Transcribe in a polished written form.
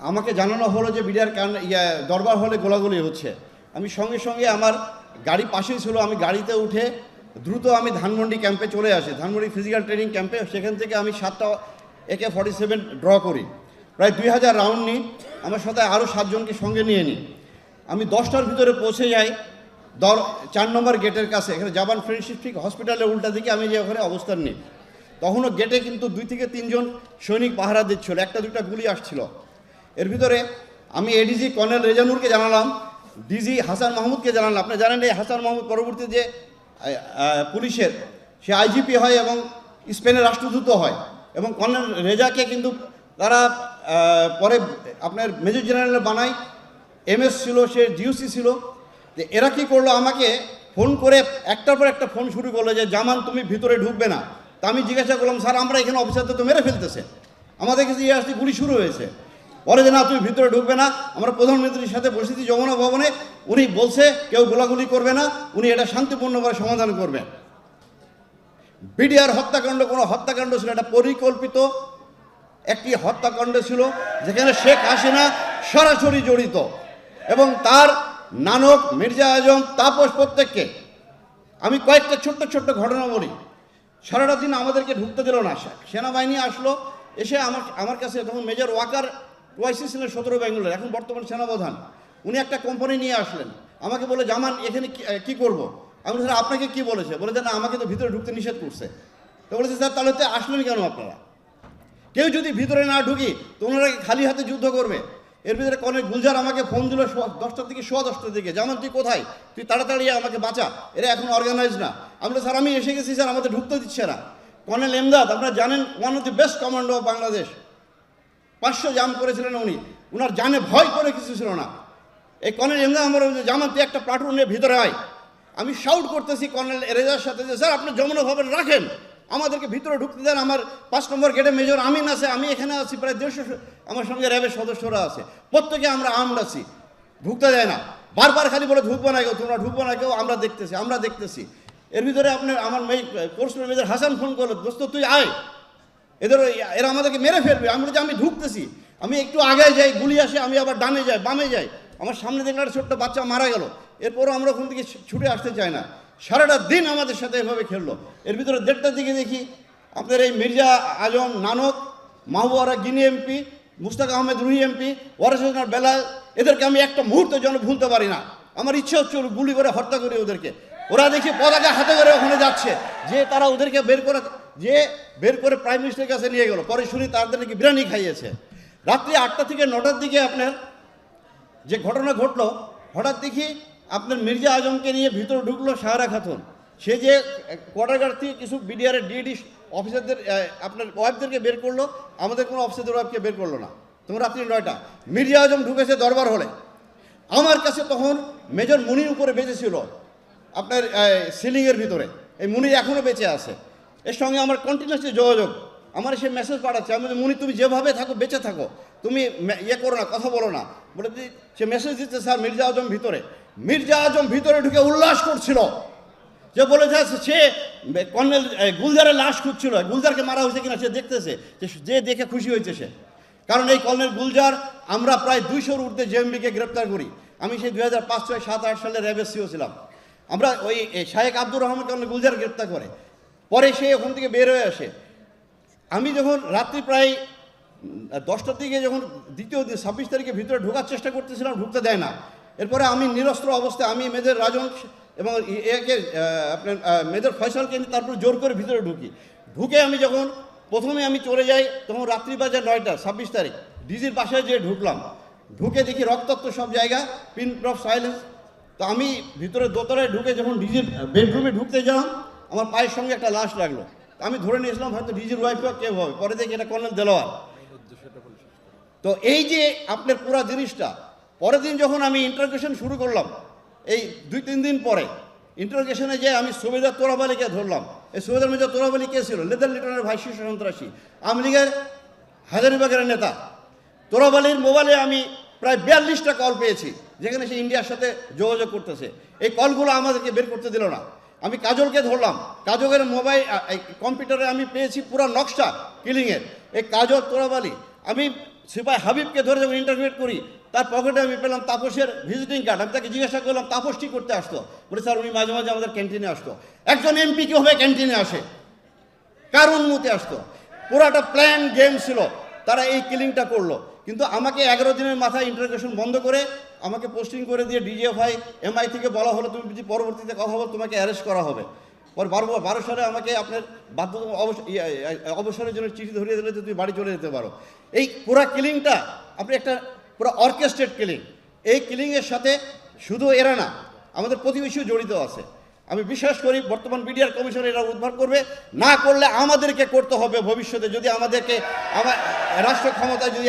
আমাকে জানানো হলো যে বিডিআর দরবার হলে গোলাগুলি হচ্ছে। আমি সঙ্গে সঙ্গে আমার গাড়ি পাশেই ছিল, আমি গাড়িতে উঠে দ্রুত আমি ধানমন্ডি ক্যাম্পে চলে আসি, ধানমন্ডি ফিজিক্যাল ট্রেনিং ক্যাম্পে। সেখান থেকে আমি 7টা AK-47 ড্র করি, প্রায় 2000 রাউন্ড নিই, আমার সাথে আরও 7 জনকে সঙ্গে নিয়ে নিই। আমি 10টার ভিতরে পৌঁছে যাই 4 নম্বর গেটের কাছে, এখানে জাপান ফ্রেন্ডশিপ ঠিক হসপিটালের উল্টা দিকে আমি যে ওখানে অবস্থান নিই। তখনও গেটে কিন্তু 2 থেকে 3 জন সৈনিক পাহারা দিচ্ছিল, 1টা 2টা গুলি আসছিল। এর ভিতরে আমি এডিজি কর্নেল রেজানুরকে জানালাম, ডিজি হাসান মাহমুদকে জানালাম। আপনি জানেন এই হাসান মাহমুদ পরবর্তী যে পুলিশের সে IGP হয় এবং স্পেনের রাষ্ট্রদূত হয়, এবং কর্নেল রেজাকে কিন্তু তারা পরে আপনার মেজর জেনারেল বানায়। MS ছিল, সে GOC ছিল। যে এরা কী করলো, আমাকে ফোন করে একটার পর একটা ফোন শুরু করলো যে জামান তুমি ভিতরে ঢুকবে না। তা আমি জিজ্ঞাসা করলাম, স্যার আমরা এখানে অফিসারদের তো মেরে ফেলতেছে, আমাদের কাছে আসতে গুলি শুরু হয়েছে। পরে যে না তুমি ভিতরে ঢুকবে না, আমরা প্রধানমন্ত্রীর সাথে বসেছি যমুনা ভবনে, উনি বলছে কেউ গোলাগুলি করবে না, উনি এটা শান্তিপূর্ণভাবে সমাধান করবেন। বিডিআর হত্যাকাণ্ড কোনো হত্যাকাণ্ড ছিল, এটা পরিকল্পিত একটি হত্যাকাণ্ড ছিল, যেখানে শেখ হাসিনা সরাসরি জড়িত, এবং তার নানক মির্জা আজম তাপস প্রত্যেককে। আমি কয়েকটা ছোট্ট ছোট্ট ঘটনা বলি। সারাটা দিন আমাদেরকে ঢুকতে দিল না, সেনাবাহিনী আসলো, এসে আমার কাছে, তখন মেজর ওয়াকার ওয়াইসি ছিলেন 17 বেঙ্গলের, এখন বর্তমান সেনাপ্রধান। উনি একটা কোম্পানি নিয়ে আসলেন, আমাকে বলে জামান এখানে কি করব। আমি বলি স্যার আপনাকে কি বলেছে? বলে যে না আমাকে তো ভিতরে ঢুকতে নিষেধ করছে। তো বলেছে স্যার তাহলে তো আসলেন কেন আপনারা? কেউ যদি ভিতরে না ঢুকি তো ওনারা খালি হাতে যুদ্ধ করবে। এর ভিতরে কর্নেল গুলজার আমাকে ফোন দিল 10টার দিকে, 10:15টার দিকে, জামান তুই কোথায়, তুই তাড়াতাড়ি আমাকে বাঁচা, এরা এখন অর্গানাইজ না। আমি বলি স্যার আমি এসে গেছি স্যার, আমাদের ঢুকতে দিচ্ছে না। কর্নেল এমদাদ, আপনারা জানেন, one of the best commando of Bangladesh, 500 জাম করেছিলেন উনি, ওনার জানে ভয় করে কিছু ছিল না। এই কর্নেল এমদাদ আমার জামান তুই একটা প্লাটুন নিয়ে ভিতরে আয়। আমি শাউট করতেছি কর্নেল রেজার সাথে যে স্যার আপনি যমুনা ভবন রাখেন, আমাদেরকে ভিতরে ঢুকতে দেন। আমার 5 নম্বর গেটে মেজর আমিন আছে, আমি এখানে আছি, প্রায় 150 আমার সঙ্গে র্যাবের সদস্যরা আছে, প্রত্যেকে আমরা আর্মড আছি, ঢুকতে দেয় না। বারবার খালি বলে ঢুকবো না কেউ, তোমরা ঢুকবো না কেউ, আমরা দেখতেছি। এর ভিতরে আপনার আমার কোর্স মেজর হাসান ফোন করলো, দোস্ত তুই আয়, এরা আমাদেরকে মেরে ফেলবে। আমি বলছি আমি ঢুকতেছি, আমি একটু আগে যাই, গুলি আসে, আমি আবার ডানে যাই, বামে যাই, আমার সামনে দেখলে একটা ছোট্ট বাচ্চা মারা গেল। এরপরও আমরা ওখান থেকে ছুটে আসতে চাই না। সারাটা দিন আমাদের সাথে এভাবে খেললো। এর ভিতরে 1:30টার দিকে দেখি আপনার এই মির্জা আজম, নানক, মাহবুবারা গিনি MP, মুস্তাক আহমেদ রুহি MP, ওয়ারেস হোসেন বেলাল, এদেরকে আমি একটা মুহূর্তের জন্য ভুলতে পারি না। আমার ইচ্ছে হচ্ছে গুলি করে হত্যা করি ওদেরকে। ওরা দেখি পতাকা হাতে করে ওখানে যাচ্ছে, যে তারা ওদেরকে বের করে প্রাইম মিনিস্টারের কাছে নিয়ে গেল। পরে শুনি তাদের নাকি বিরিয়ানি খাইয়েছে। রাত্রি 8টা থেকে 9টার দিকে আপনার যে ঘটনা ঘটলো, হঠাৎ দেখি আপনার মির্জা আজমকে নিয়ে ভিতরে ঢুকলো সাহারা খাতুন। সে যে কোয়ার্টার থেকে কিছু বিডিআরের DD অফিসারদের আপনার ওয়াইফদেরকে বের করলো, আমাদের কোনো অফিসারদের ওয়াইফকে বের করলো না। তখন রাত্রি 9টা মির্জা আজম ঢুকেছে দরবার হলে। আমার কাছে তখন মেজর মুনির উপরে বেঁচেছিল আপনার সিলিংয়ের ভিতরে, এই মুনির এখনও বেঁচে আছে। এর সঙ্গে আমার কন্টিনিউসলি যোগাযোগ, আমার সে মেসেজ পাঠাচ্ছে, আমি মুনি তুমি যেভাবে থাকো বেঁচে থাকো, তুমি করো না, কথা বলো না। বলে সে মেসেজ দিচ্ছে স্যার মির্জা আজম ভিতরে। মির্জা আজম ভিতরে ঢুকে উল্লাস করছিল, যে বলে সে কর্নেল গুলজারের লাশ খুঁজছিল, গুলজারকে মারা হয়েছে কিনা সে দেখতেছে, যে দেখে খুশি হয়েছে সে। কারণ এই কর্নেল গুলজার আমরা প্রায় 200-র ঊর্ধ্বে JMB-কে গ্রেপ্তার করি। আমি সেই 2005, 6, 7, 8 সালে র্যাবের CO ছিলাম। আমরা ওই শাহেক আব্দুর রহমান কর্নেল গুলজার গ্রেপ্তার করে, পরে সে ওখান থেকে বের হয়ে আসে। আমি যখন রাত্রি প্রায় 10টার দিকে যখন দ্বিতীয় দিন 26 তারিখে ভিতরে ঢোকার চেষ্টা করতেছিলাম, ঢুকতে দেয় না। এরপরে আমি নিরস্ত্র অবস্থায় আমি মেজর রাজন এবং আপনার মেজর ফয়সালকে নিয়ে তারপর জোর করে ভিতরে ঢুকে আমি যখন প্রথমে আমি চলে যাই, তখন রাত্রি বাজে 9টা, 26 তারিখ। ডিজির বাসায় যেয়ে ঢুকে দেখি রক্তাক্ত সব জায়গা, পিন ড্রপ সাইলেন্স। তো আমি ভিতরে দোতলায় ঢুকে যখন ডিজির বেডরুমে ঢুকতে গেলাম, আমার পায়ের সঙ্গে একটা লাশ লাগলো। আমি ধরে নিয়েছিলাম হয়তো ডিজির ওয়াইফ কেউ হবে, পরে দেখি এটা কর্নেল দেলোয়ার। তো এই যে আপনার পুরো জিনিসটা, পরের দিন যখন আমি ইন্টারোগেশন শুরু করলাম, এই 2-3 দিন পরে ইন্টারোগেশনে যে আমি সুবেদার তোরাব আলীকে ধরলাম। এই সুবেদার মেজর তোরাব আলী কে ছিল? লেদার লিটনের ভাইস শীর্ষ সন্ত্রাসী, আওয়ামী লীগের হাজারীবাগের নেতা। তোরাব আলীর মোবাইলে আমি প্রায় 42টা কল পেয়েছি, যেখানে সে ইন্ডিয়ার সাথে যোগাযোগ করতেছে। এই কলগুলো আমাদেরকে বের করতে দিল না। আমি কাজলকে ধরলাম, কাজলের মোবাইল কম্পিউটারে আমি পেয়েছি পুরো নকশা কিলিংয়ের। এই কাজল তোরাব আলী, আমি সিপাই হাবিবকে ধরে যখন ইন্টারভিউ করি, তার পকেটে আমি পেলাম তাপসের ভিজিটিং কার্ড। আমি তাকে জিজ্ঞাসা করলাম তাপস কি করতে আসতো, বলে স্যার উনি মাঝে মাঝে আমাদের ক্যান্টিনে আসতো। একজন এমপি কীভাবে ক্যান্টিনে আসে, কার অনুমতি আসতো? পুরাটা প্ল্যান গেম ছিল, তারা এই কিলিংটা করলো। কিন্তু আমাকে 11 দিনের মাথায় ইন্টারোগেশন বন্ধ করে আমাকে পোস্টিং করে দিয়ে ডিজিএফআই এমআই থেকে বলা হলো তুমি যদি পরবর্তীতে কথা বল তোমাকে অ্যারেস্ট করা হবে। পর 12 সালে আমাকে আপনার অবসরের জন্য চিঠি ধরিয়ে দিলে যে তুমি বাড়ি চলে যেতে পারো। এই পুরা কিলিংটা আপনি একটা পুরো অর্কেস্ট্রেট কিলিং। এই কিলিংয়ের সাথে শুধু এরা না, আমাদের প্রতিবেশীও জড়িত আছে। আমি বিশ্বাস করি বর্তমান বিডিআর কমিশন এরা উদ্ধার করবে, না করলে আমাদেরকে করতে হবে ভবিষ্যতে, যদি আমাদেরকে রাষ্ট্র ক্ষমতায় যদি